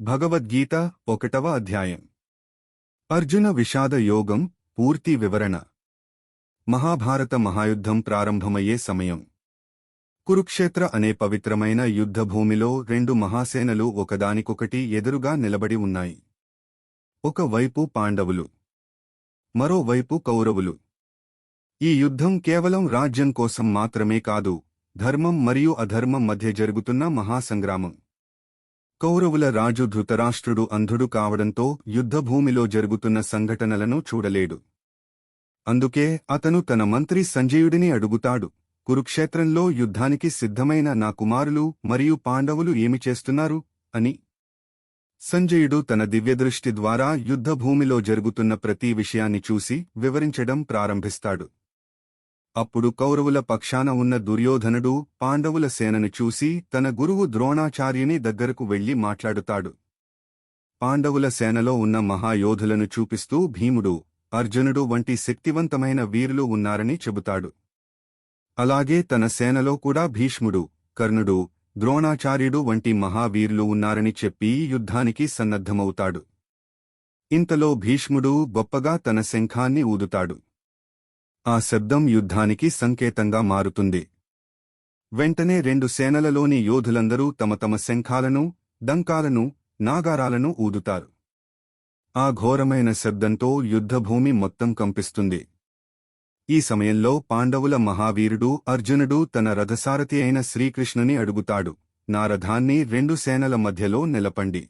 భగవద్గీత 1వ అధ్యాయం. అర్జున విషాద యోగం పూర్తి వివరణ. మహాభారత మహాయుద్ధం ప్రారంభమయ్యే సమయం. కురుక్షేత్ర అనే పవిత్రమైన యుద్ధభూమిలో రెండు మహాసేనలు ఒకదానికొకటి ఎదురుగా నిలబడి ఉన్నాయి. ఒకవైపు పాండవులు, మరోవైపు కౌరవులు. ఈ యుద్ధం కేవలం రాజ్యం కోసం మాత్రమే కాదు, ధర్మం మరియు అధర్మం మధ్య జరుగుతున్న మహాసంగ్రామం. కౌరవుల రాజు ధృతరాష్ట్రుడు అంధుడు కావడంతో యుద్ధభూమిలో జరుగుతున్న సంఘటనలను చూడలేడు. అందుకే అతను తన మంత్రి సంజయుడిని అడుగుతాడు, కురుక్షేత్రంలో యుద్ధానికి సిద్ధమైన నా కుమారులు మరియు పాండవులు ఏమి చేస్తున్నారు అని. సంజయుడు తన దివ్యదృష్టి ద్వారా యుద్ధభూమిలో జరుగుతున్న ప్రతి విషయాన్ని చూసి వివరించడం ప్రారంభిస్తాడు. అప్పుడు కౌరవుల పక్షాన ఉన్న దుర్యోధనుడు పాండవుల సేనను చూసి తన గురువు ద్రోణాచార్యుని దగ్గరకు వెళ్లి మాట్లాడుతాడు. పాండవుల సేనలో ఉన్న మహాయోధులను చూపిస్తూ భీముడు, అర్జునుడు వంటి శక్తివంతమైన వీరులు ఉన్నారని చెబుతాడు. అలాగే తన సేనలో కూడా భీష్ముడు, కర్ణుడు, ద్రోణాచార్యుడు వంటి మహావీరులు ఉన్నారని చెప్పి యుద్ధానికి సన్నద్ధమవుతాడు. ఇంతలో భీష్ముడు గొప్పగా తన శంఖాన్ని ఊదుతాడు. ఆ శబ్దం యుద్ధానికి సంకేతంగా మారుతుంది. వెంటనే రెండు సేనలలోని యోధులందరూ తమ తమ శంఖాలను, డంకాలను, నాగారాలను ఊదుతారు. ఆ ఘోరమైన శబ్దంతో యుద్ధభూమి మొత్తం కంపిస్తుంది. ఈ సమయంలో పాండవుల మహావీరుడు అర్జునుడు తన రథసారథి అయిన శ్రీకృష్ణుని అడుగుతాడు, నా రథాన్ని రెండు సేనల మధ్యలో నిలపండి.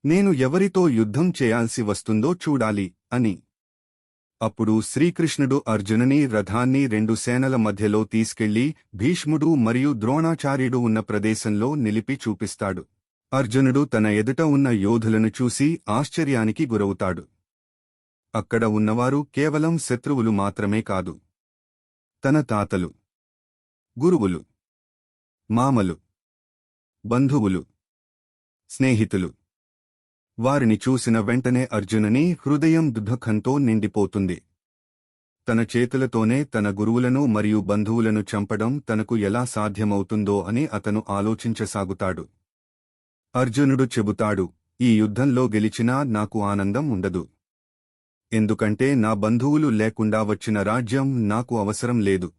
నేను ఎవరితో యుద్ధం చేయాల్సి వస్తుందో చూడాలి అని. అప్పుడు శ్రీకృష్ణుడు అర్జునుని రథాన్ని రెండు సేనల మధ్యలో తీసుకెళ్లి భీష్ముడు మరియు ద్రోణాచార్యుడు ఉన్న ప్రదేశంలో నిలిపి చూపిస్తాడు. అర్జునుడు తన ఎదుట ఉన్న యోధులను చూసి ఆశ్చర్యానికి గురవుతాడు. అక్కడ ఉన్నవారు కేవలం శత్రువులు మాత్రమే కాదు, తన తాతలు, గురువులు, మామలు, బంధువులు, స్నేహితులు. వారిని చూసిన వెంటనే అర్జునుని హృదయం దుఃఖంతో నిండిపోతుంది. తన చేతులతోనే తన గురువులను మరియు బంధువులను చంపడం తనకు ఎలా సాధ్యమవుతుందో అని అతను ఆలోచించసాగుతాడు. అర్జునుడు చెబుతాడు, ఈ యుద్ధంలో గెలిచినా నాకు ఆనందం ఉండదు. ఎందుకంటే నా బంధువులు లేకుండా వచ్చిన రాజ్యం నాకు అవసరం లేదు.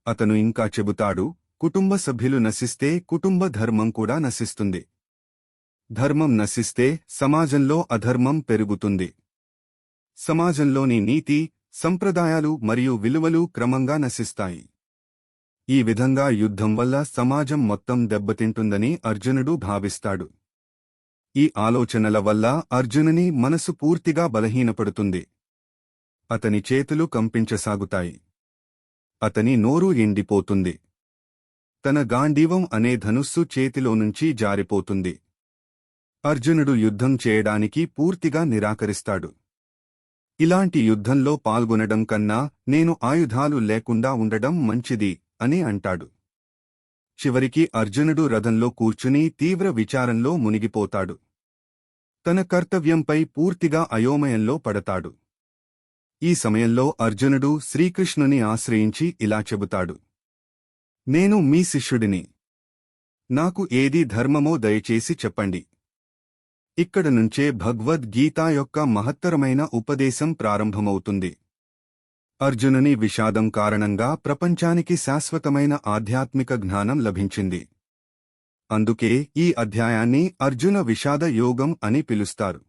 అతను ఇంకా చెబుతాడు, కుటుంబ సభ్యులు నశిస్తే కుటుంబ ధర్మం కూడా నశిస్తుంది. ధర్మం నశిస్తే సమాజంలో అధర్మం పెరుగుతుంది. సమాజంలోని నీతి, సంప్రదాయాలు మరియు విలువలు క్రమంగా నశిస్తాయి. ఈ విధంగా యుద్ధం వల్ల సమాజం మొత్తం దెబ్బతింటుందని అర్జునుడు భావిస్తాడు. ఈ ఆలోచనల వల్ల అర్జునుని మనసు పూర్తిగా బలహీనపడుతుంది. అతని చేతులు కంపించసాగుతాయి. అతని నోరు ఎండిపోతుంది. తన గాంధీవం అనే ధనుస్సు చేతిలోనుంచి జారిపోతుంది. అర్జునుడు యుద్ధం చేయడానికి పూర్తిగా నిరాకరిస్తాడు. ఇలాంటి యుద్ధంలో పాల్గొనడం కన్నా నేను ఆయుధాలు లేకుండా ఉండడం మంచిది అని అంటాడు. చివరికి అర్జునుడు రథంలో కూర్చుని తీవ్ర విచారంలో మునిగిపోతాడు. తన కర్తవ్యంపై పూర్తిగా అయోమయంలో పడతాడు. ఈ సమయంలో అర్జునుడు శ్రీకృష్ణుని ఆశ్రయించి ఇలా చెబుతాడు, నేను మీ శిష్యుడిని. నాకు ఏది ధర్మమో దయచేసి చెప్పండి. ఇక్కడ నుంచే భగవద్గీత యొక్క మహత్తరమైన ఉపదేశం ప్రారంభమవుతుంది. అర్జునుని విషాదం కారణంగా ప్రపంచానికి శాశ్వతమైన ఆధ్యాత్మిక జ్ఞానం లభించింది. అందుకే ఈ అధ్యాయాన్ని అర్జున విషాద యోగం అని పిలుస్తారు.